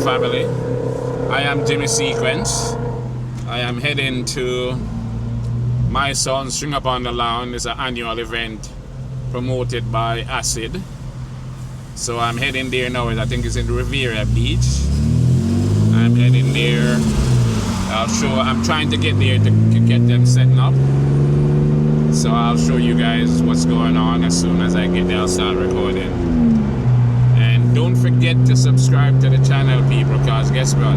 Sound family. I am Jimmy Sequence. I am heading to My Sound String Up on the Lawn. It's an annual event promoted by Acid. So I'm heading there now. I think it's in Riviera Beach. I'm heading there. I'm trying to get there to get them setting up. So I'll show you guys what's going on. As soon as I get there, I'll start recording. And don't forget to subscribe to the channel, people, because guess what?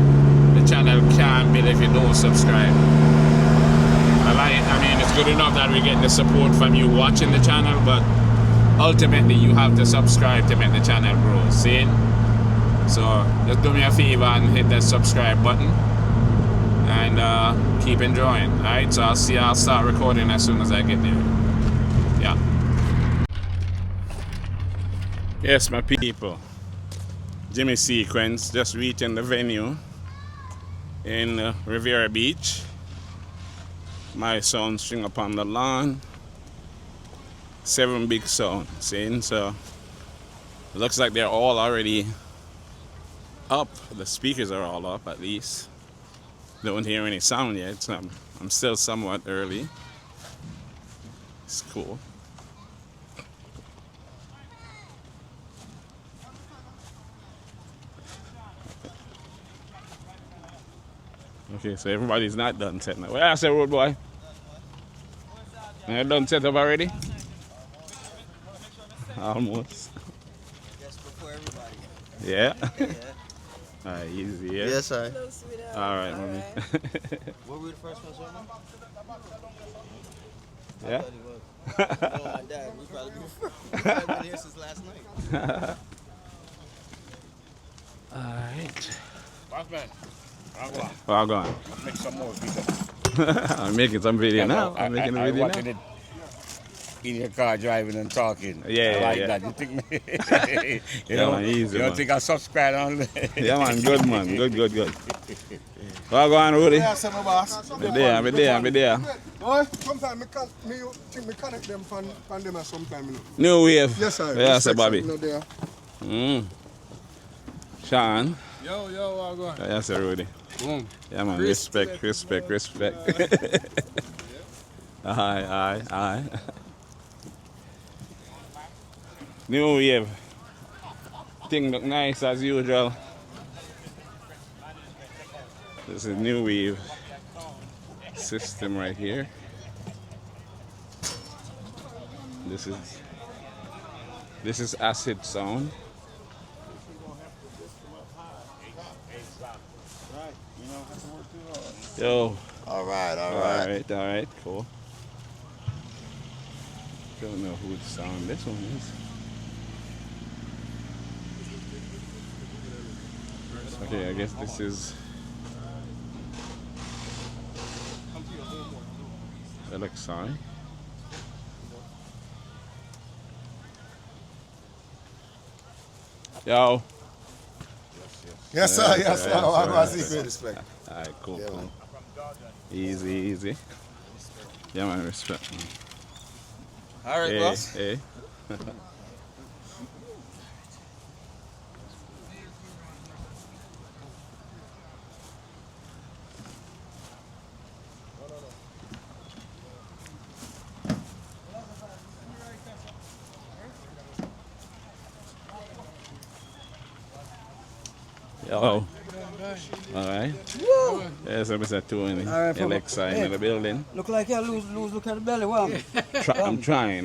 The channel can't build if you don't subscribe. I mean, it's good enough that we get the support from you watching the channel, but ultimately you have to subscribe to make the channel grow. See? So just do me a favor and hit that subscribe button. And keep enjoying. Alright, so I'll start recording as soon as I get there. Yeah. Yes, my people. Jimmy Sequence just reaching the venue in Riviera Beach. My Sound String Up on the Lawn. 7 big sound. See? So it looks like they're all already up. The speakers are all up at least. Don't hear any sound yet, so I'm still somewhat early. It's cool. Okay, so everybody's not done setting up. Where I say, road boy? Are you done set up already? Almost. Just before everybody. Yeah? Yeah. Alright, easy, yeah? Yes, sir. Alright, mommy. What were the first ones on? Yeah? Oh, my dad. We probably been here since last night. Alright. Bossman, Well, go on. make some more videos. I'm making some video now. I'm making a video now. It in your car driving and talking. Yeah, I like yeah. that. You think me? you know, man, easy, you don't man. think I subscribe on? Yeah, man, good, man. Good. Well, go on, Rudy. Yeah, sir, my boss. I'm there. Oh, sometimes me think me connect them from them at some time, you know. New wave. Yes, sir. Yeah, sir, Bobby. You know, there. Sean. Yo, I'll go on. Yeah, sir, Rudy. Boom. Yeah, man, respect. Aye. New wave. Thing look nice as usual. This is new wave system right here. This is Acid Sound. Yo. All right. Cool. Don't know whose sound this one is. Okay, I guess this is Alexei. Yo. Yes, sir. Yes, sir. I'll go and see you. Respect. Alright, cool. Yeah, man. Easy. Yeah, man, respect. Man. All right, boss. Hey. Yo. Alright. Yes, I'm at 20. Alexei in the building. Look like you lose. Look at the belly. Wow. I'm trying.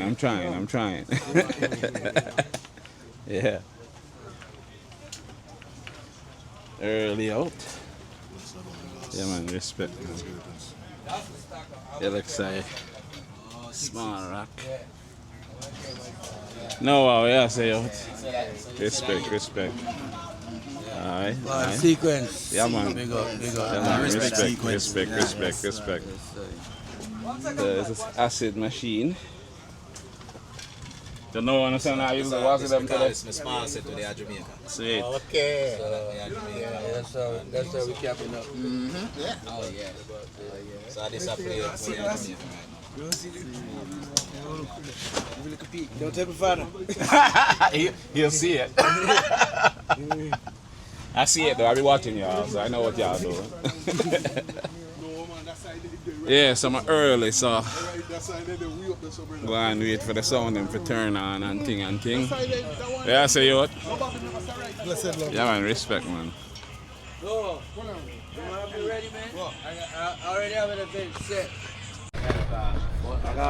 Yeah. Early out. Yeah, man, respect. Man. Alexei. Small rock. No, wow, yeah, say out. Respect. Alright. Sequence. Yeah, man. Big up. Yeah, man. Respect sequence. Respect. This is Acid Machine. Don't know what I'm I use the was it them today. It's my sponsor today at Jamaica. Sweet. Okay. That's how we capping up. Yeah. Oh yeah. So this I play for Jamaica. Really compete. Don't take me further. He'll see it. I see it though. I be watching y'all, so I know what y'all do. No, man, that's how they Yeah, so I'm early, so right, that's how they way up the suburb. go and wait for the sound them to turn on and thing and thing. Yeah, I say you what? Blessed love. Yeah, man, respect, man. No. You want to be ready, man? I already have an event set.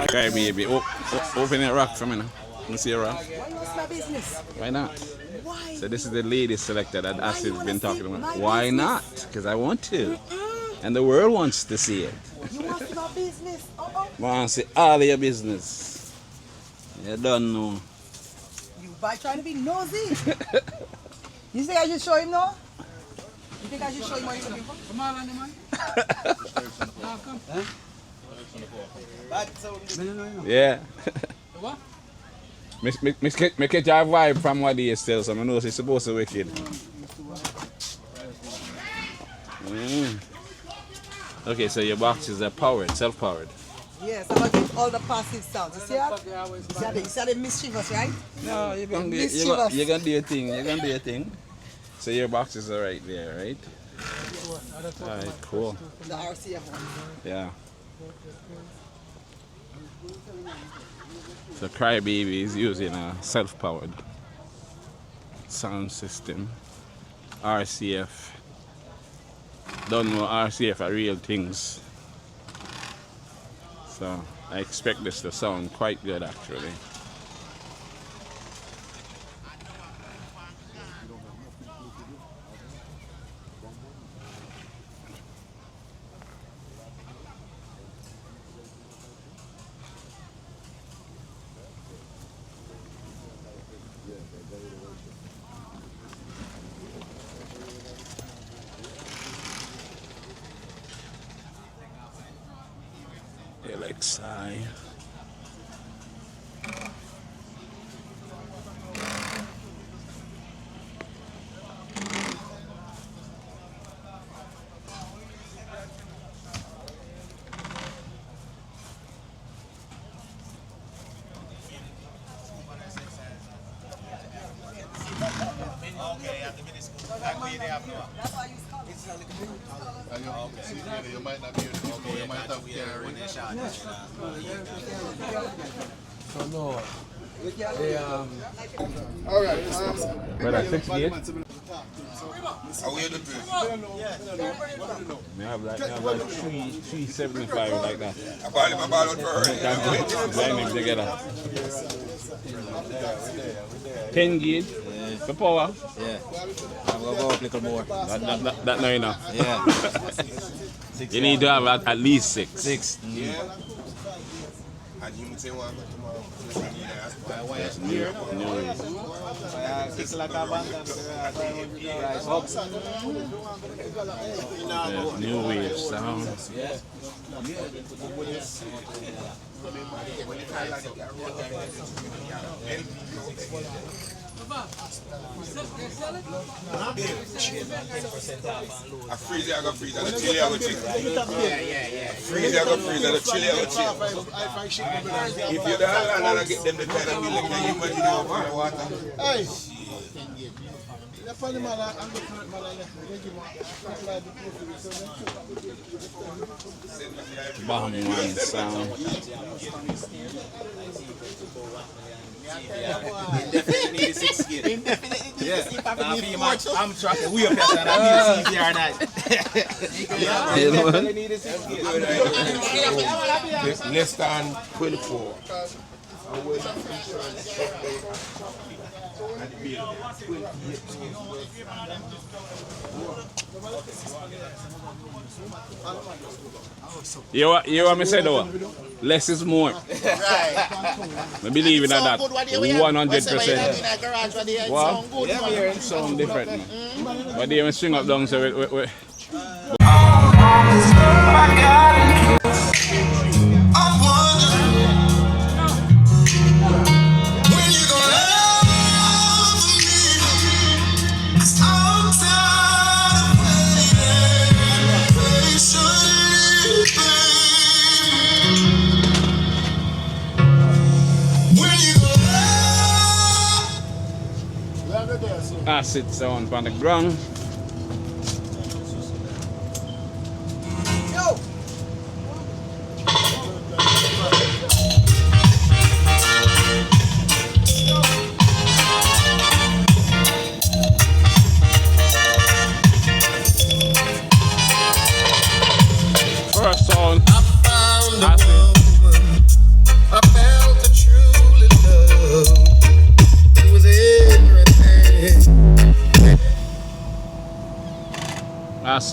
Okay, baby, open that rock for me now. Let me see a rock. Why not my business? Why not? Why? So this is the lady selector that Acid's wanna been see talking about. my Why business? not? Because I want to. And the world wants to see it. You want to see my business? Want to see all of your business. You don't know. You by trying to be nosy. You think I should show him now? You think I should show him what you're looking for? Come on, man. Yeah. Me catch a vibe from what he is still, so I know she's supposed to wicked. Okay, so your boxes are powered, self-powered. Yes, I'm going to get all the passive sounds. You see that? You see the mischievous, right? No, you're gonna do Mischievous. you're gonna do your thing. You're gonna do your thing. So your boxes are right there, right? Alright, cool. The RCF one. Yeah. So Crybaby is using a self-powered sound system. RCF. Don't know RCF are real things. So I expect this to sound quite good actually. LXI. You might not be able to go, you might have to carry. So no. All right. Brother, 68? Are we in the place? Me have like 375 like that. I bought him out for her. Join them together. 10 gauge for power. Yeah. I'm going to go up a little more. That not enough. Yeah. You need to have at least 6. 6. Yeah. And you would say one tomorrow. That's new. Yeah, new wave sound. A freezer, I got freezer, the chili, I got chicken. Freezer, I got freezer, the chili, I got chicken. If you're the hand, I get them the kind of milk, then you imagine how much water. Hey. Bahman sound. Definitely need a 6 kid. I'm tracking we up there, and I need a CPR night. Definitely need a 6 kid. Less than 24. You want me to say though? Less is more. Right. I believe in that. 100%. What? Yeah, Sound different. Man. But they even string up down so we acid sound on the ground.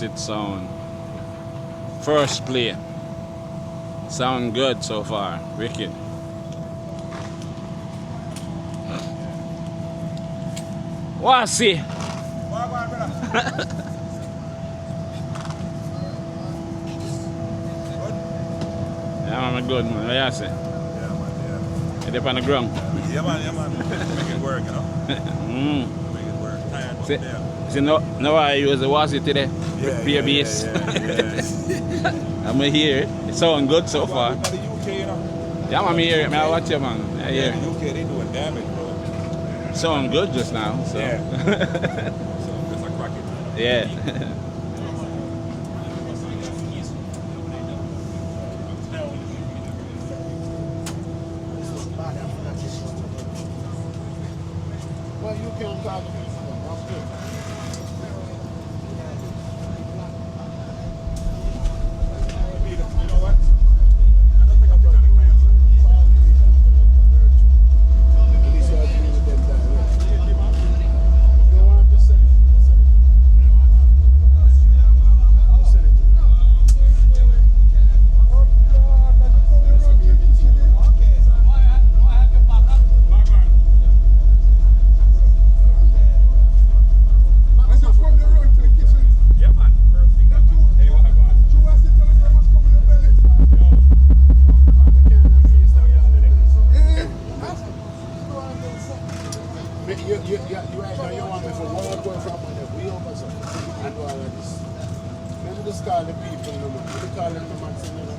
Acid Sound. First play. Sound good so far. Wicked. Wasi. Yeah, man, good man. What you say? Yeah, man, You dip on the ground. yeah. Yeah, man. Make it work, you know? Make it work. Tired, See, yeah. see no, I use the Wasi today. Play bass. Yeah. I'm hear it. It sound good so far. But the UK, you know? Yeah, man, I hear it. Man, I watch you, man. I hear The it. UK, they doing damage, bro. Sound good just now. So. Yeah. So, just a crack it. Yeah. Well, you can talk. That's good. You know what? I don't think I'm the kind of client. At least you have to be with them direct. You don't want to send it. Just send it to me. And just come here run to the kitchen. Yeah, man. First thing that man. Hey, what about? You want to tell them what's coming in the belly? You right now, you want me for one going from when we over so and do all of this. Let me just call the people, you know, man. Let me call them, man, send them, man.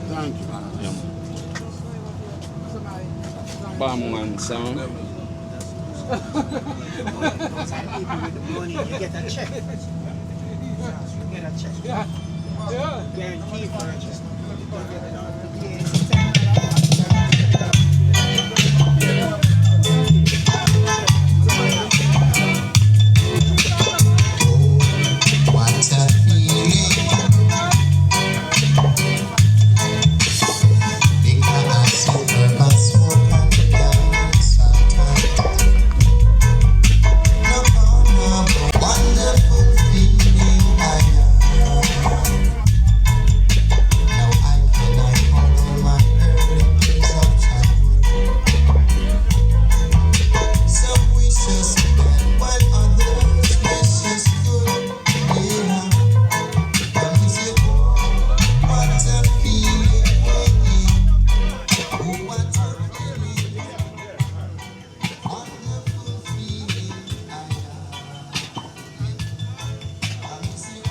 Thank you. Bam sound. With the money, you get a check. You get a check. Guarantee for a check. What a feeling. Because I super smoke on the dance no, wonderful feeling I am. Now I cannot follow my early days of childhood. Some wishes bad while others wishes good. Yeah. But is it what a feeling? Oh, what a feeling. Wonderful feeling I have. And is it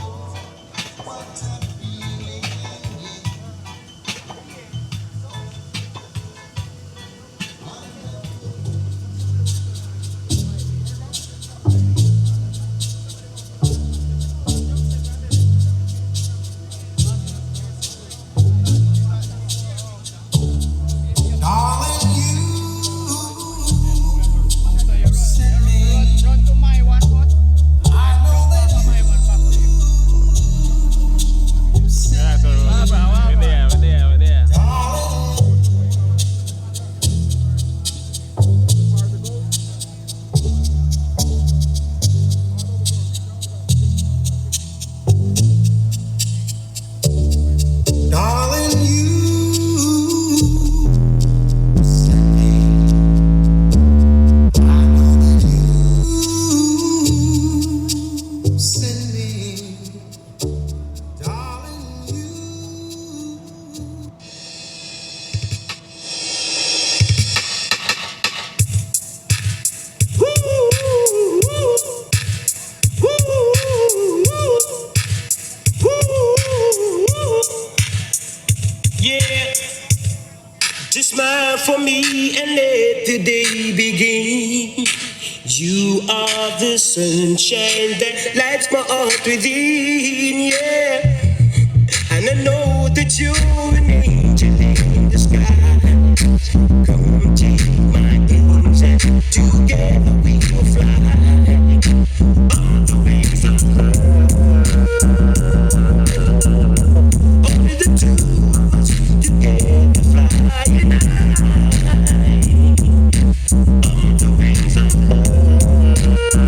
what a feeling? Darling, you sent me. I know that you Yeah, so we're there. Darling, you sent me. I know that you sent me. Darling, you. Yeah, just smile for me and let the day begin. You are the sunshine that lights my heart within, yeah. And I know that you're an angel in the sky. Come take my wings and together we will fly. On the wings of love. Only the two of us together flying high. On the wings of love.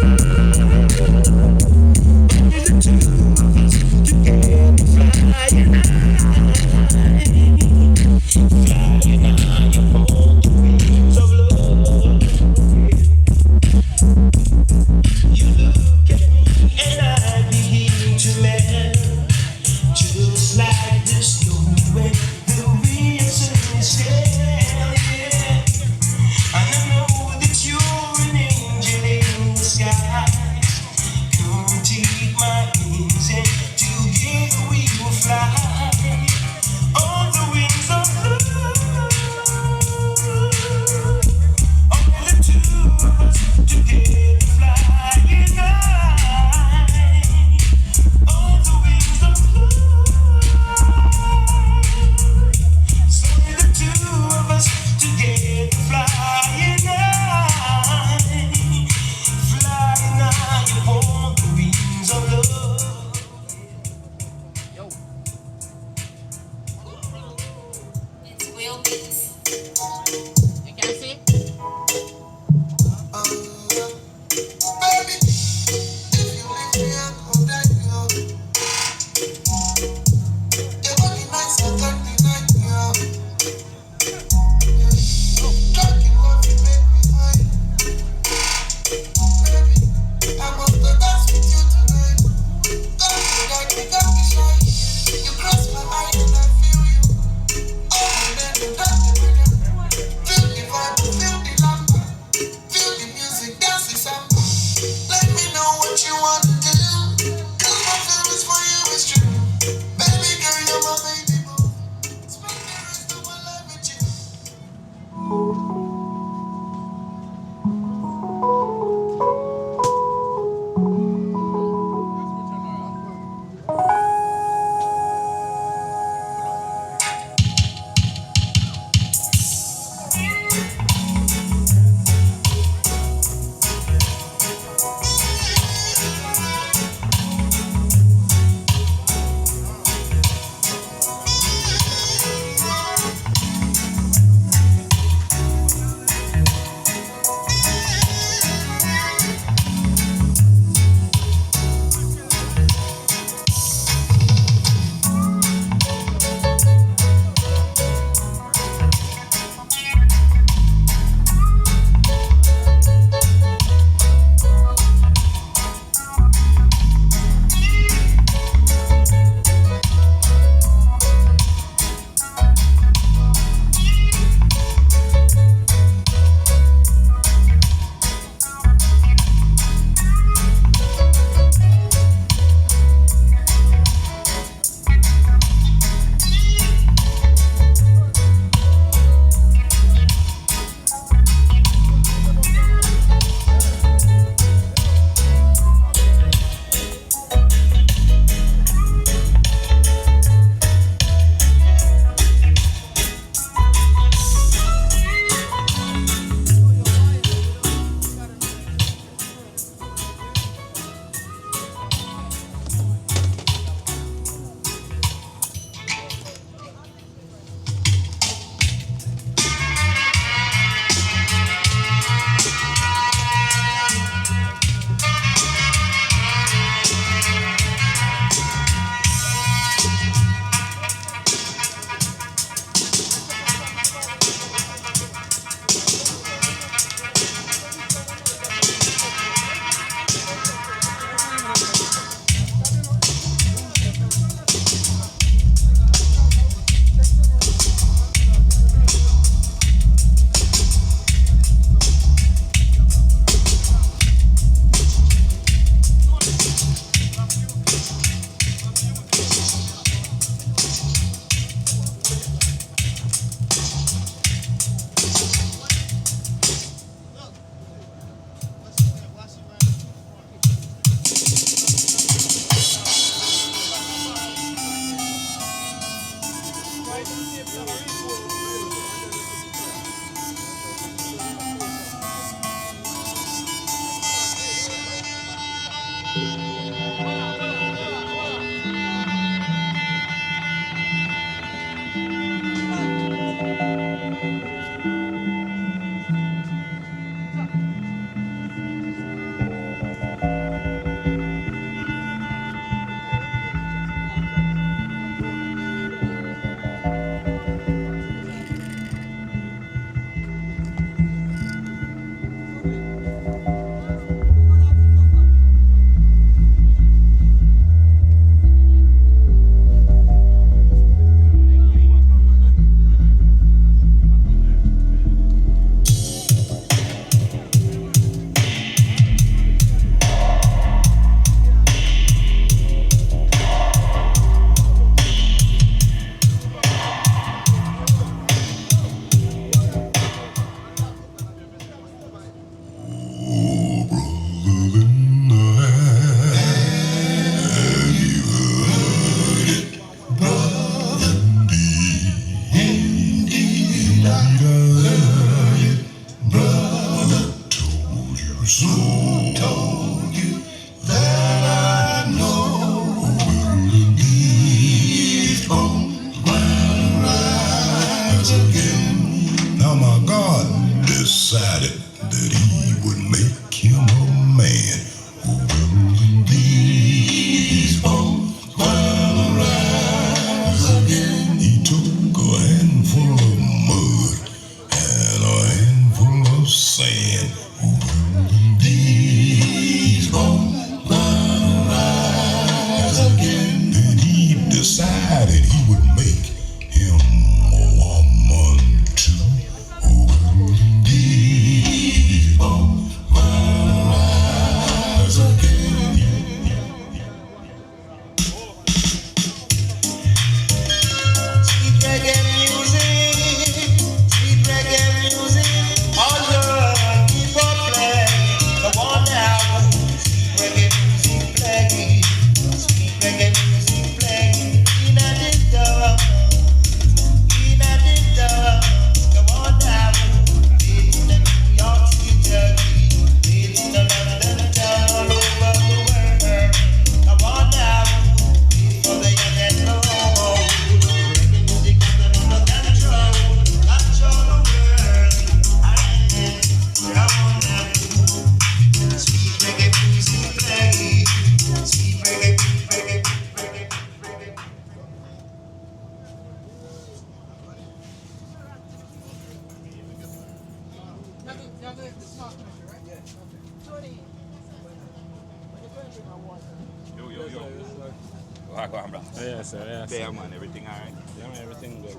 Back on, bro. Yes, sir. Yes. There, man. Everything alright? Yeah, man, everything good.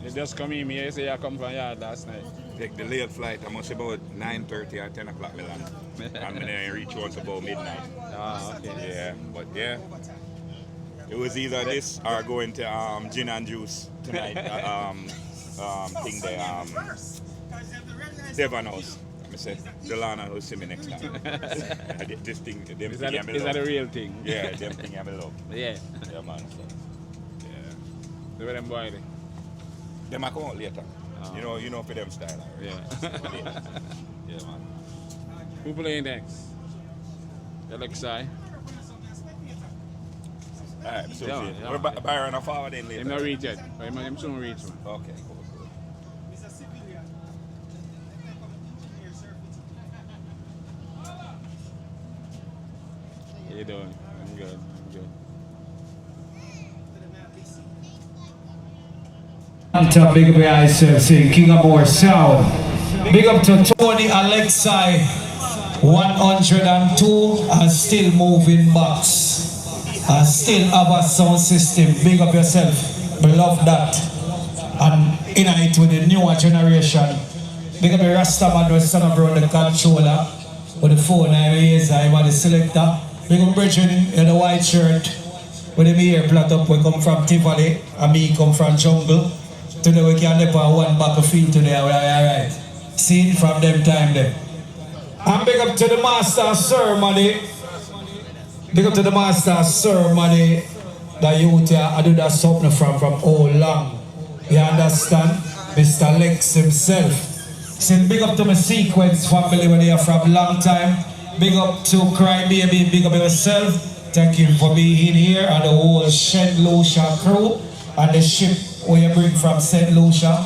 You just come in here, you say you come from yard last night. Take the late flight. I must about 9:30 or 10 o'clock. Milan. I'm gonna reach once about midnight. Ah, okay. Yeah, but yeah. It was either this or going to gin and juice tonight. Thing there. Devon House. I say Delana will see me next time. This thing, them Is thing that a real thing? Yeah, them thing I love. Yeah. Yeah, man. So, yeah. The way them boy there. Them I come out later. You know for them style. Yeah. Yeah, man. Who playing next? Alexei. Alright, so Yeah. we're Byron or forward in later. Him not reach yet. Him soon reach, man. Okay, cool. How you doing? I'm good. To big up yourself, saying King Amor Sound. Big up to Tony Alexei, 102, and still moving box. And still have a sound system. Big up yourself. We love that. And in it with the newer generation. Big up the Rastaman who stand up around the controller with the phone years, I'm the selector. Big up Bridget in the white shirt with the ear plot up. We come from Tivoli and me come from Jungle. Today we can live on one back of field today, alright. Seen from them time there. And big up to the master of ceremony. Big up to the master of ceremony. The youth here, I do that something from all long. You understand? Mr. Lex himself. Saying big up to my Sequence family when they are from long time. Big up to Cry Baby, big up yourself. Thank you for being here and the whole St. Lucia crew and the ship where you bring from St. Lucia.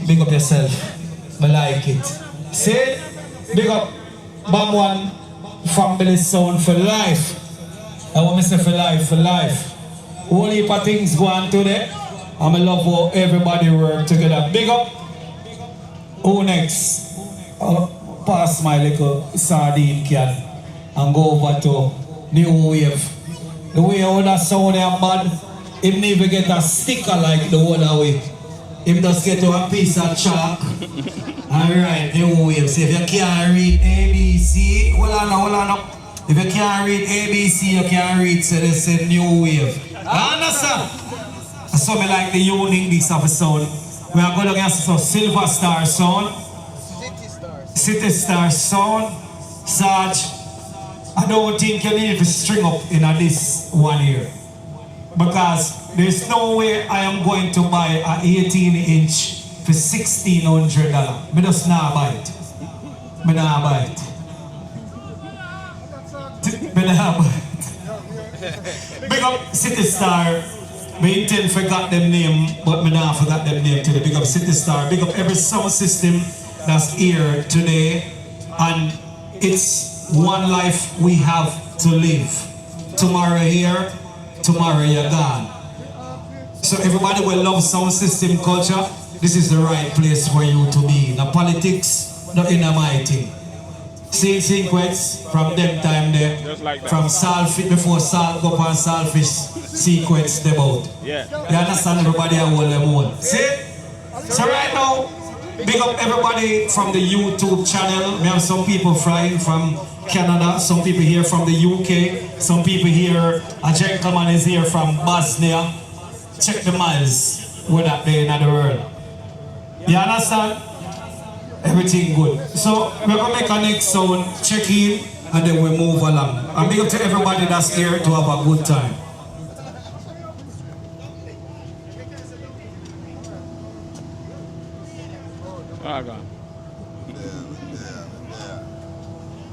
Big up yourself. I like it. Say, big up Bam One family sound for life. I want to say for life. Whole heap of things go on today. And I love how everybody work together. Big up. Who next? I'll pass my little sardine can and go over to New Wave. The way how that sound is bad, him never get a sticker like the other way. Him just get to a piece of chalk. Alright, New Wave. So if you can't read ABC, hold on. If you can't read ABC, you can't read, so they say New Wave. Understand? So me like the uniqueness of the sound. We are going to get some Silver Star sound. City Star sound. Sarge, I don't think you need to string up in this 1 year. Because there's no way I am going to buy an 18-inch for $1,600. I just not buy it. I not buy it. Big up City Star. Me intend forgot them name, but me not forgot them name today. Big up City Star. Big up every sound system that's here today. And it's one life we have to live. Tomorrow here, tomorrow you're gone. So everybody will love sound system culture. This is the right place for you to be. Now politics, not in my thing. Same Sequence from them time there. Like from Salfish before Salt go and Salfish Sequence them out. Yeah. You understand everybody I hold them on. See? So right now, big up everybody from the YouTube channel. We have some people flying from Canada, some people here from the UK, some people here, a gentleman is here from Bosnia. Check the miles, where that day in the world. You understand? Everything good. So we're gonna make a next sound, check in, and then we move along. And big up to everybody that's here to have a good time.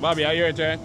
Bobby, are you your turn?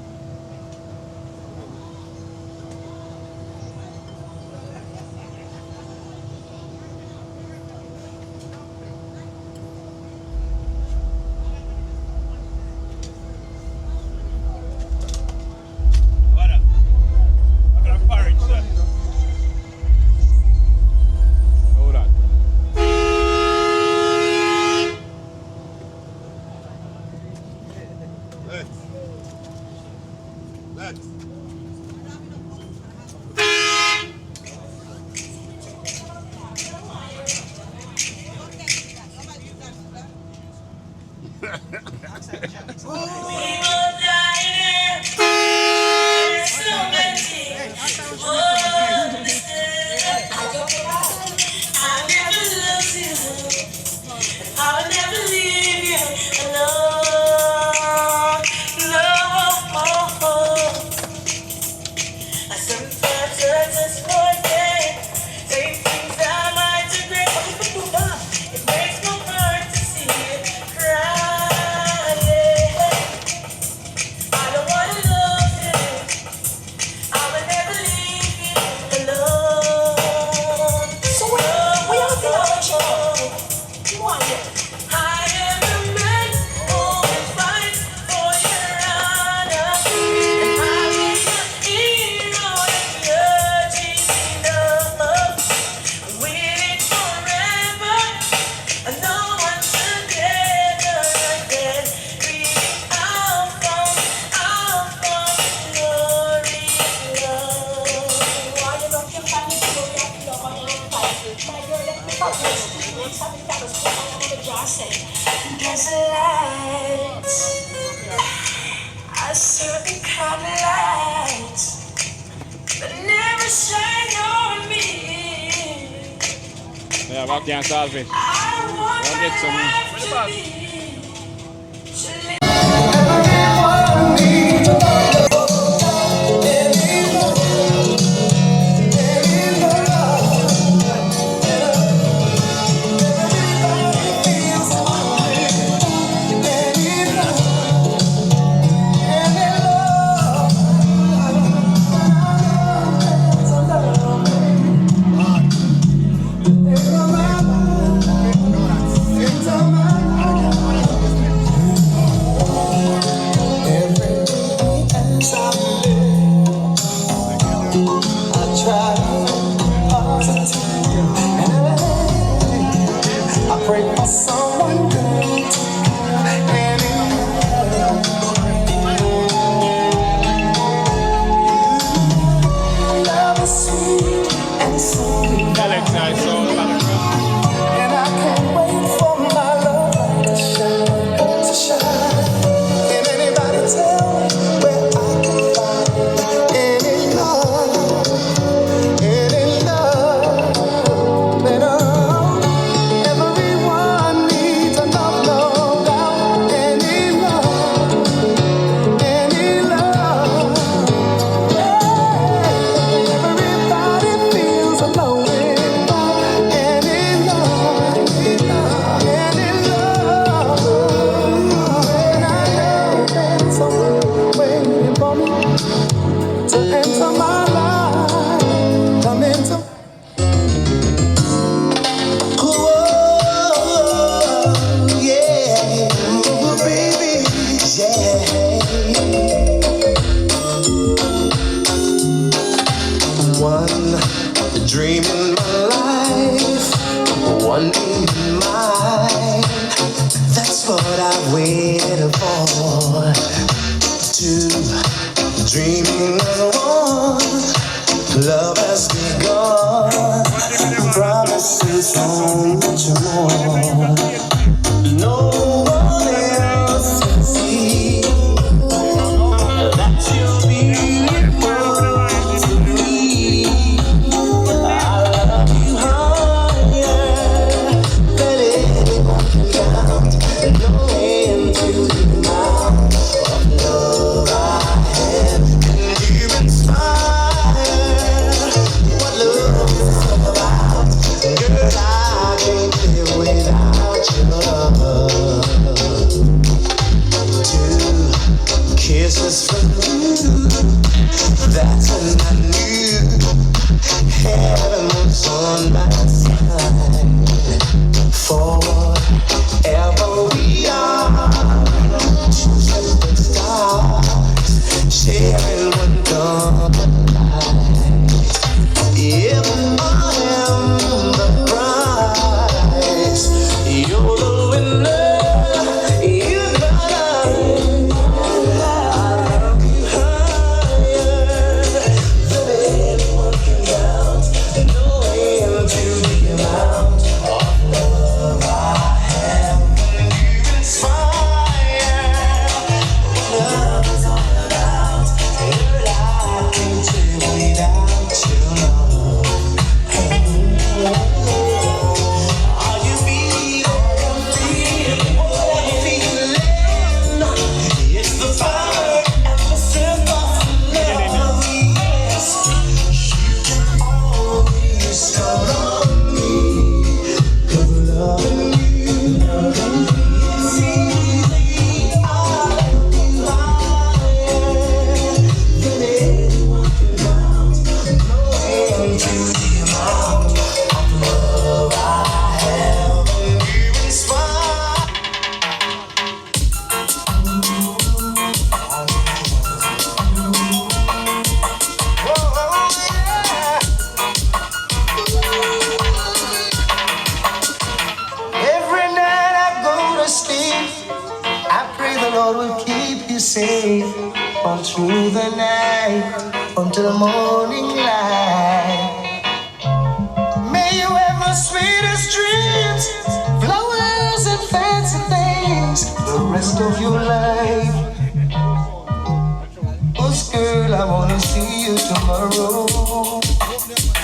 There's a light, a certain kind of light, but never shine on me. Yeah, but I can't solve it. I'll get some. Until the morning light. May you ever you tomorrow.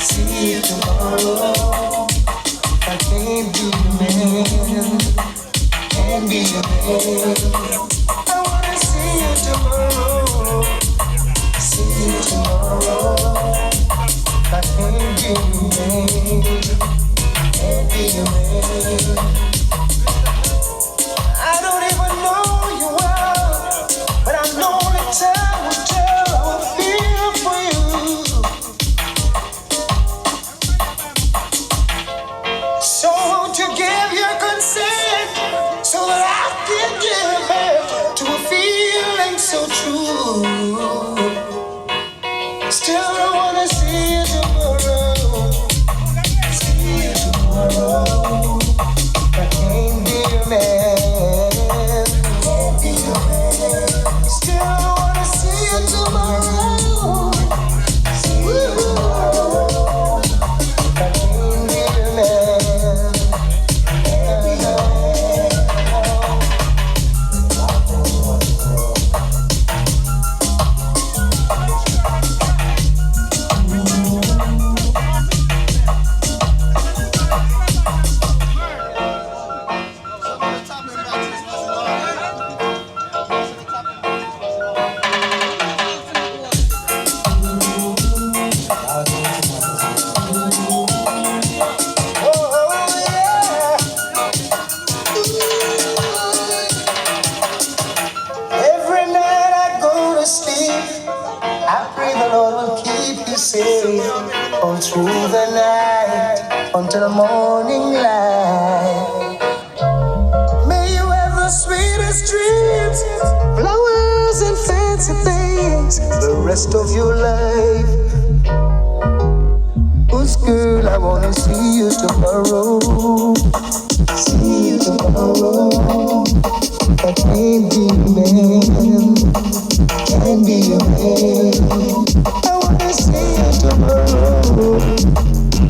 See you tomorrow. I can't be your man. Can't be your man. I wanna see you tomorrow. See you tomorrow. I can't be your man. Can't be your man. I don't even know you well, but I know that time will tell how I feel for you. So won't you give your consent so that I can give it to a feeling so true? Still I wanna see you tomorrow. See you tomorrow. I can't be your man. Can't be your man. Still I wanna see you tomorrow. See you tomorrow. I can't be your man. Can't be your man. Every night I go to sleep, I pray the Lord will keep you safe all through the night until the morning light. May you have the sweetest dreams, flowers and fancy things the rest of your life. Who's girl, I wanna see you tomorrow. See you tomorrow. I can't be your man. Can't be your man. I wanna see you tomorrow.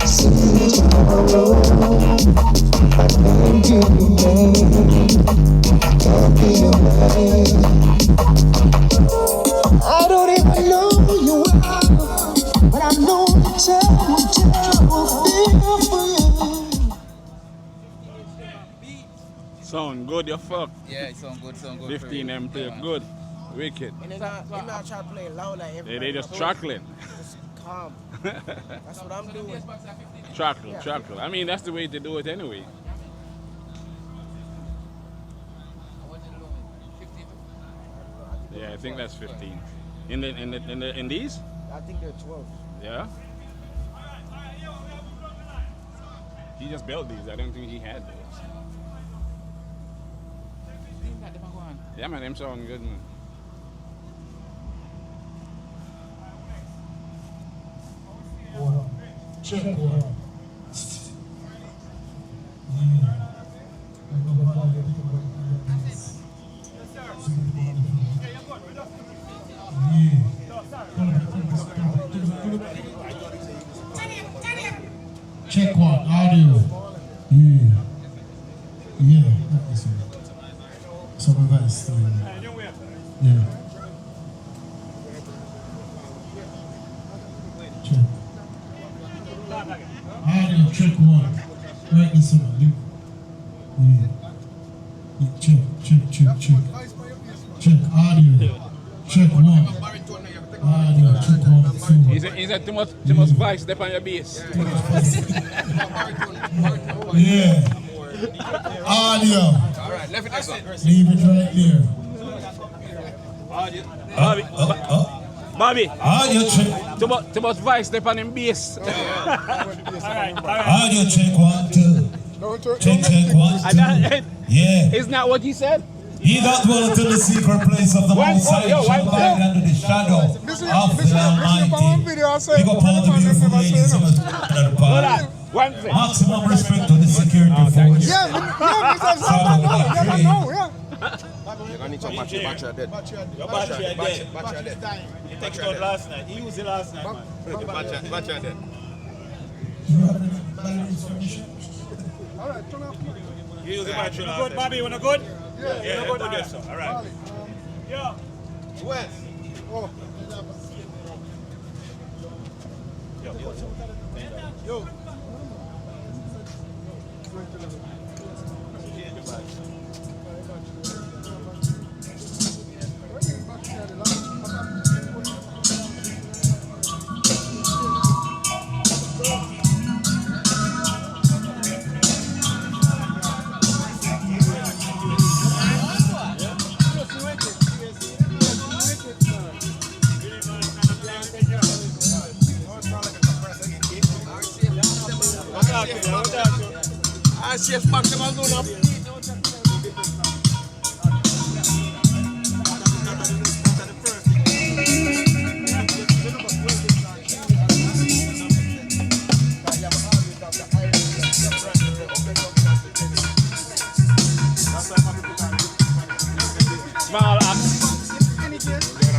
See you tomorrow. I can't be your man. Can't be your man. I don't even know you well, but I know the time will feel for you. Sound good, you fuck. Yeah, it sound good, 15 M play good. Wicked. And they're not trying to play loud like everybody. They just chuckling. Just calm. That's what I'm doing. Chuckle. I mean, that's the way to do it anyway. Yeah, I think that's 15. In these? I think they're 12. Yeah. He just built these. I don't think he had those. Yeah, man, them sound good, man. Check one. Check one, audio. Yeah, that is it. Some advice. Yeah. Check. Audio, check one. Right this one. Yeah. Check. Check audio. Check one. Audio, check one. Is that too much vice step on your bass? Yeah. Audio. Alright, left it there. Leave it right there. Bobby. Audio check. Too much vice step on him bass. Audio check 1, 2. Check 1, 2. Yeah. Isn't that what he said? He that dwelleth in the secret place of the Most High shall abide under the shadow of the Almighty. Big up all the beautiful ladies in the park. Maximum respect to the security force. Yeah, You're gonna need some battery dead. Your battery dead. He took it out last night. He used it last night, man. Battery dead. Alright, turn off. You use the battery last night. Good, Bobby, you wanna good? Yeah, good, yes, sir. Alright. Yeah. West. Oh.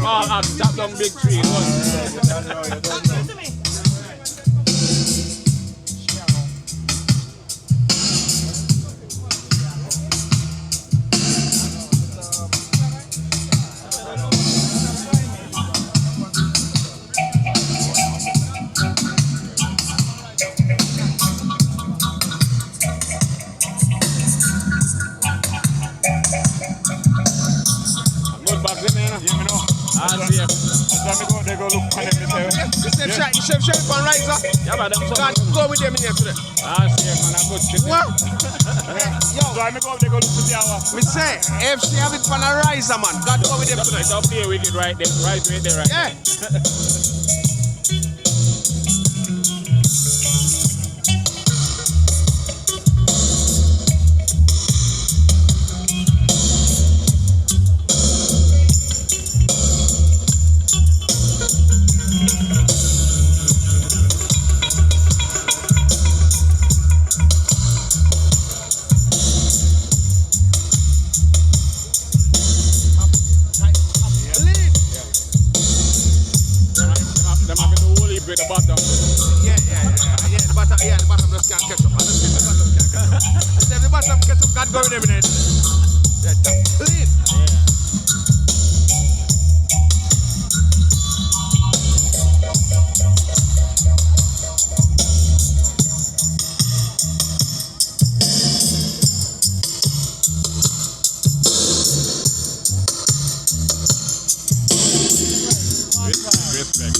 Small axe, chop down big tree. They go look for them. Chef on Riser. Yeah, but them God, go with them in here today. Safe, man, I'm good. What? So I go, they go look for the hour. Me say, if she have it on a Riser, man, God, go with them today. Don't play wicked right there, right there, right. Yeah. With the bottom. Yeah, the bottom just can't catch up. I just think the bottom can't catch up. If the bottom catch up, God go with them in it. Yeah, that's clean. Respect.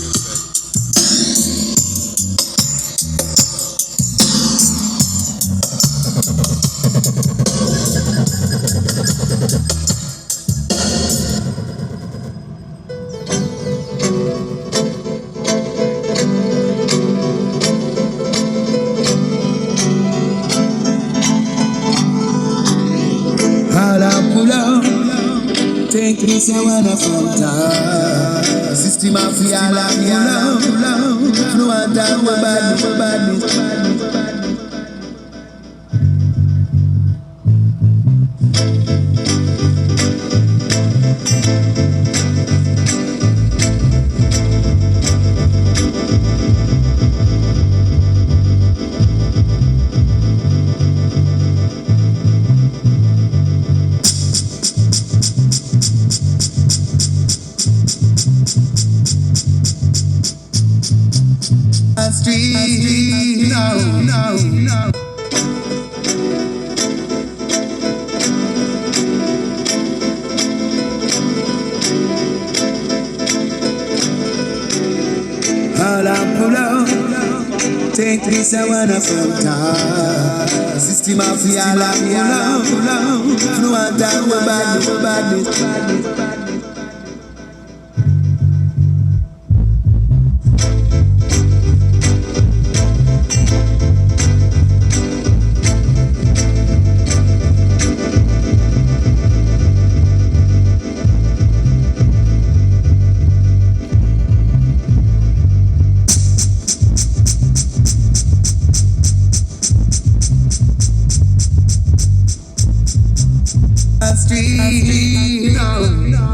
Take this I wanna fountain. System of yalla no one down badness. Street, no. All I pull out, take this I wanna fountain. System of yalla pull out, no one down badness. Street, no.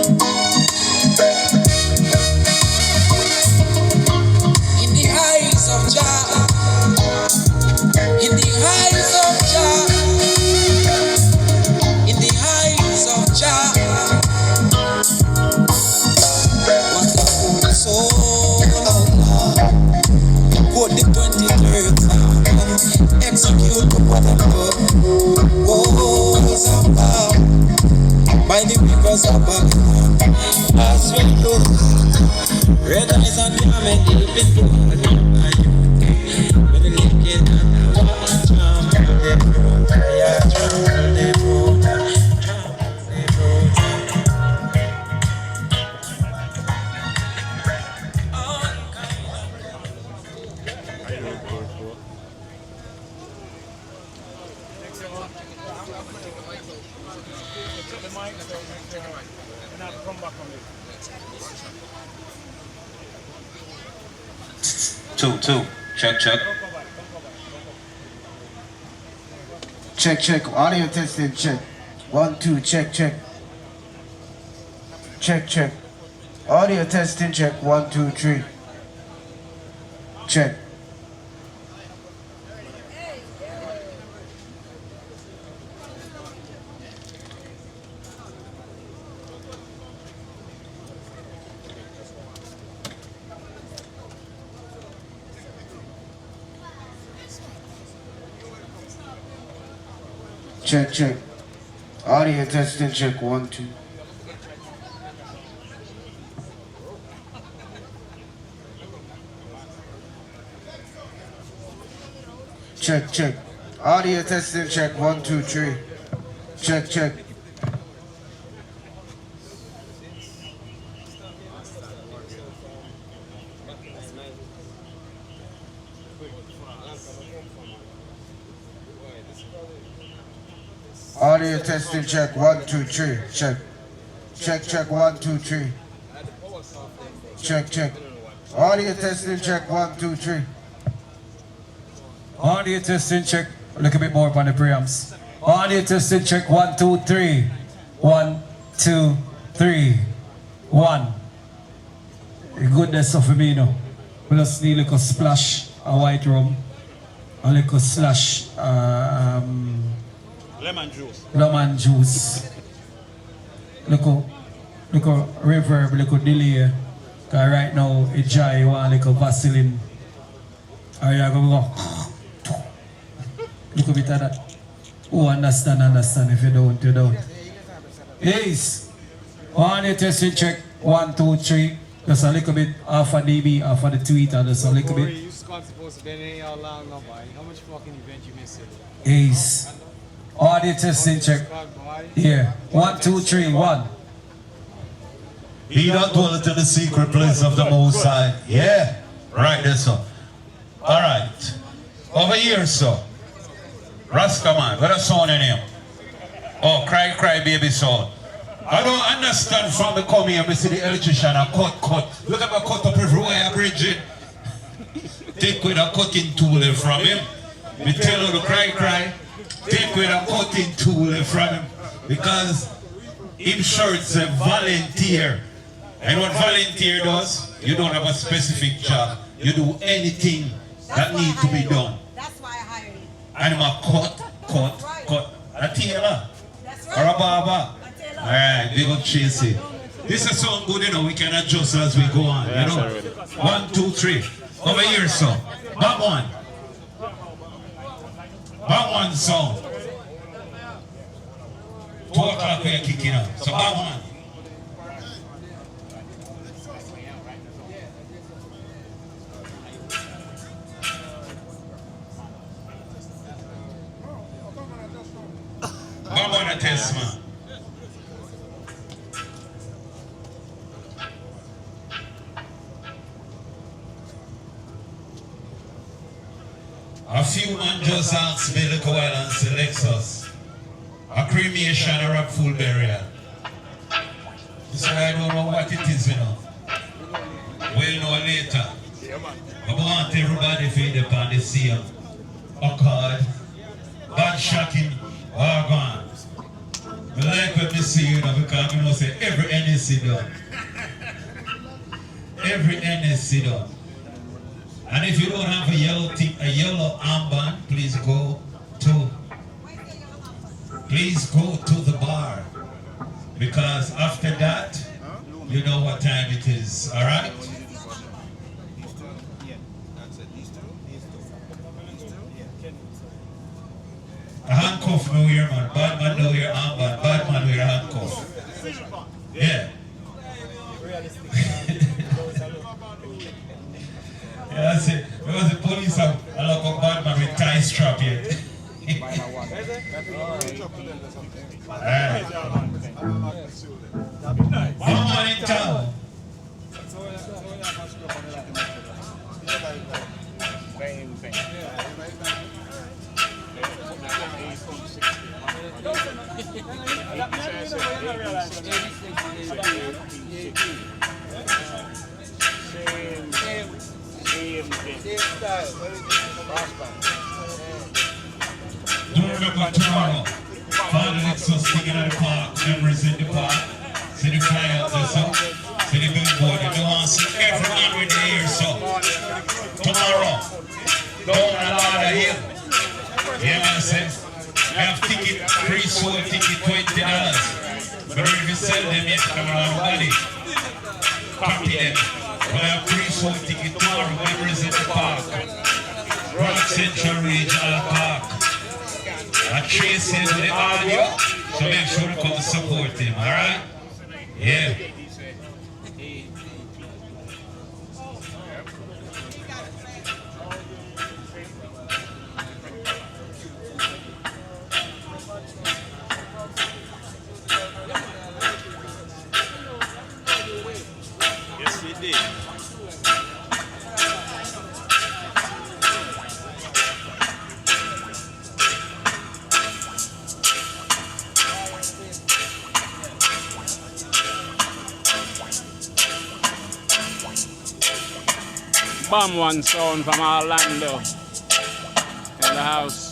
In the eyes of Jah, in the eyes of Jah, in the eyes of Jah, what a fool soul of love. Quote the 23rd Psalm, execute what I love. Walls of love by the rivers of Babylon. As we look, red eyes and the amen deep in blood. When the naked and the watch trample them road, yeah, trample them road, trample them road. Two. Check. Check. Audio testing, check. 1, 2, check. Check. Audio testing, check. 1, 2, 3. Check. Check. Audio testing, check. 1, 2. Check. Audio testing, check. 1, 2, 3. Check. Audio testing, check. 1, 2, 3. Check. 1, 2, 3. Check. Audio testing, check. 1, 2, 3. Audio testing check. Look a bit more upon the preamps. Audio testing check. 1, 2, 3. 1, 2, 3. 1. Goodness of me, no. We just need a little splash of white rum. A little slash lemon juice. Little reverb, little delay. Cause right now it's dry, you want a little Vaseline. Are you gonna go? Look a bit of that. Oh, understand. If you don't, you don't. Yes. Audio testing check. 1, 2, 3. Just a little bit off of DB, off of the tweeter, just a little bit. You supposed to be in all long now, boy. How much fucking event you missing? Yes. Audio testing check. Yeah. 1, 2, 3, 1. He that dwelleth in the secret place of the Most High. Yeah. Right there, so. Alright. Over here, so. Rastaman, what a sound in him? Oh, cry, baby sound. I don't understand from the come here, I see the electrician a cut. Look at my cut up everywhere, Bridget. Take with a cutting tool from him. Me tell you to cry. Take with a cutting tool from him. Because him shirts a volunteer. And what volunteer does, you don't have a specific job. You do anything that needs to be done. That's why I hired you. And I'm a cut. A tailor. Or a barber. Alright, big up Tracy. This is sound good, you know, we can adjust as we go on, you know. 1, 2, 3. Over here, so. Back one sound. 2 o'clock we are kicking up. So back one. Back one a test, man. A few man just asked me look a while and select us. A cremation or a full burial. So I don't know what it is, you know. We'll know later. I want everybody to feed upon the same accord. God shocking, all gone. I I like what me see, you know, because you know say every NSC done. Every NSC done. And if you don't have a yellow armband, please go to the bar. Because after that, you know what time it is, alright? A handcuff no wear, man. Bad man no wear armband. Bad man wear handcuff. Yeah. Yeah, that's it. Because the police have a lot of bad man with tie strap yet. Alright. One man in town. Don't remember tomorrow. Father Lexus singing at the park. Memories in the park. See the flyouts and so. See the billboard. You don't want to see everyone with the ear so. Tomorrow. Down a lot of hill. Yeah, man, say. We have ticket, pre-sold ticket, $20. But if you sell them yet, come around body. Copy them. We have pre-sold ticket tomorrow. Memories in the park. Rock Central Regional Park. And Tracy with the audio. So make sure to come support him, alright? Yeah. Yes, we did. Bomb one sound from Orlando in the house.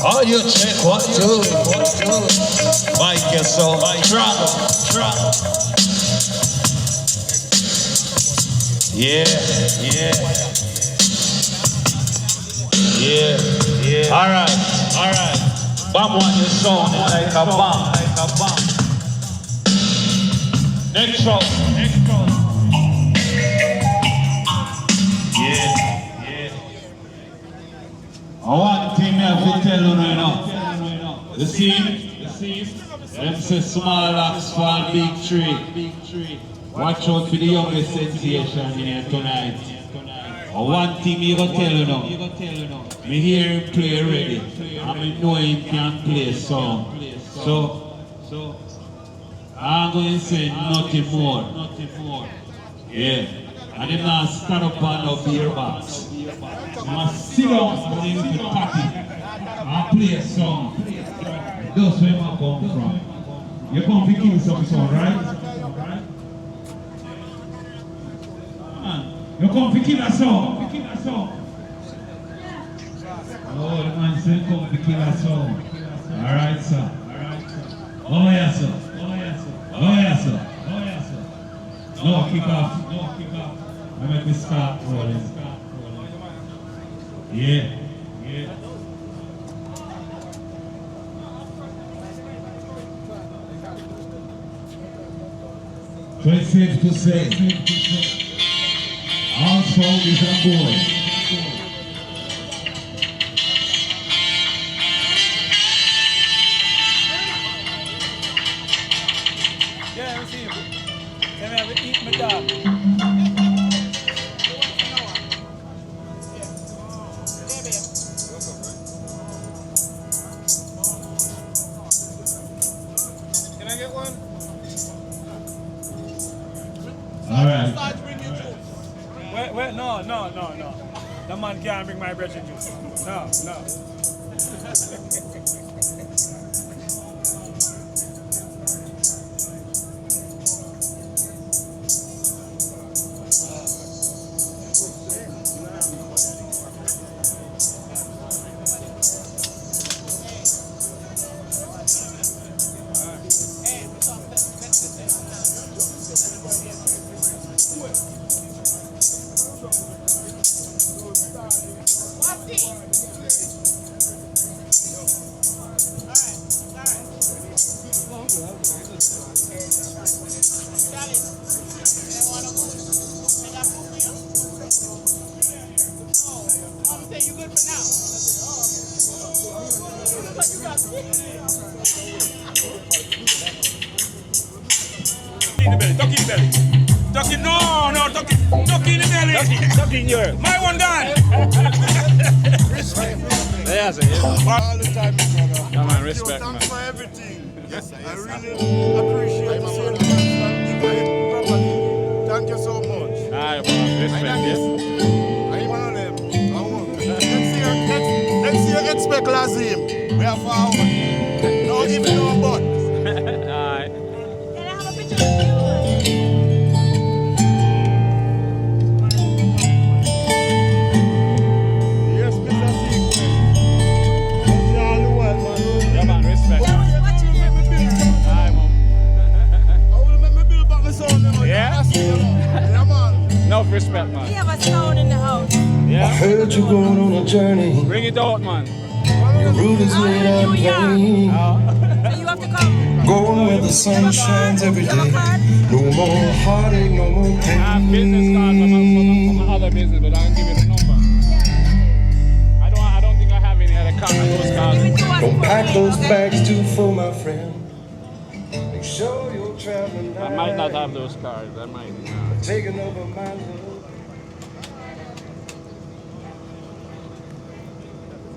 Audio check, 1, 2. Mic is so drop. Yeah. All right. Bomb on your song like a bomb. Next song. Yeah. One thing I have to tell you right now. You see, Them say small axe fall big tree. Watch out for the youngest sensation here tonight. One thing me gonna tell you now. Me hear him play already. And me know him can play song. So I'm going to say nothing more. Yeah. And him not stand up on no beer box. You must sit down and listen to the party and play a song. That's where I come from. You come to kill some song, right? You come to kill a song. Oh, the man said come to kill a song. Alright, sir. Oh, yes, sir. No, kick off. I make me start rolling. Yeah. So it's safe to say, Amor Sound is on board. Yeah, I see him. Let me have to eat my dog. Can I get one? All right. Wait, no. The man can't bring my bread juice. No. Ducky in the belly. Ducky in your. My one done. Respect. Yeah, sir. All the time, brother. Yeah, man, respect, Thanks man. for everything. Yes, I really appreciate seeing the properly. Thank you so much. Aye, man, respect, yes. I'm one of them. Next year, expect Lazim. We are forward. No if, no but. Aye. Can I have a picture of you? Yes, Mr. Sequence. That's all the world, man. Yeah, man, respect. Aye, man. I will remember build back my sound, man. Yeah? Yeah, man. Enough respect, We man. have a sound in the house. Yeah? I heard you're going on a journey. Bring it out, man. Your route is laid out plain. So you have to come. Going where the sun shines every day. No more heartache, no more I have business cards from my other business, but I can give you the number. I don't think I have any other cards. Those cards. Don't pack those bags too full, my friend. Make sure you're traveling I might not have those cards. I might. Taking over my love.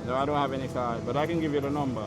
No, I don't have any cards, but I can give you the number.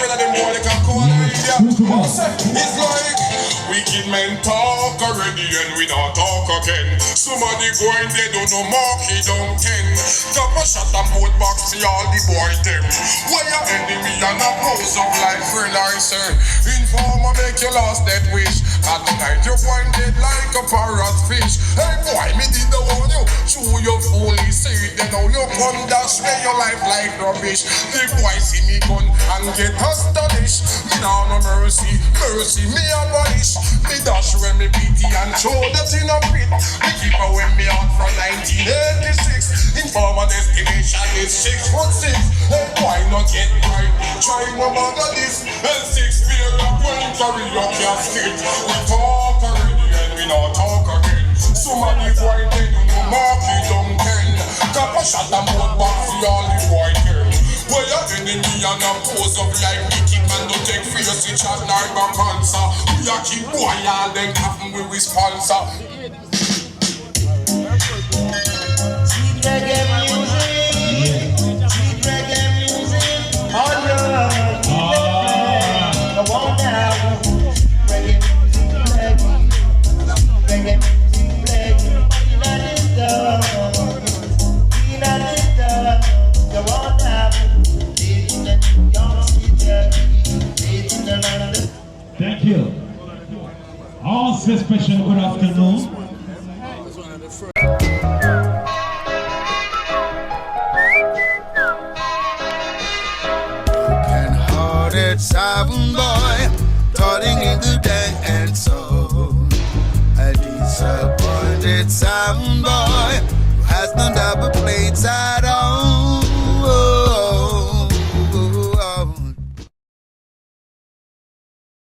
of them boy they can call media. It's like wicked men talk already and we not talk again. Somebody going they don't know mark he don't ten. Drop a shot and both box see all the boy them. Why your enemy and a pose up like friend I say. Informer make you lost that wish. At night you pointed like a parrot fish. Hey boy, me did the one you. Chew your fully say it then now you come dash where your life like rubbish. The boy see me gun and get astonished. Me now no mercy, mercy me abolish. Me dash when me pity and show that in a pit. Me keep away me out from 1986. Informer destination is 6'6". Hey boy not get right. Try no matter this. L6 feel like when carry your casket. We talk already and we not talk again. Somebody boy they do no mark it don't ten. Drop a shot and both back for all the boy girl. Well your enemy and a pose up like wicked man don't take face each and night back answer. We a keep boy all them happen with we sponsor. Sweet reggae music, sweet reggae music. Oh no, I want that reggae music, reggae music, you want that. Thank you. Also special good afternoon. Broken-hearted sound boy, toiling in the dance hall. A disappointed sound boy who has no double plates at all.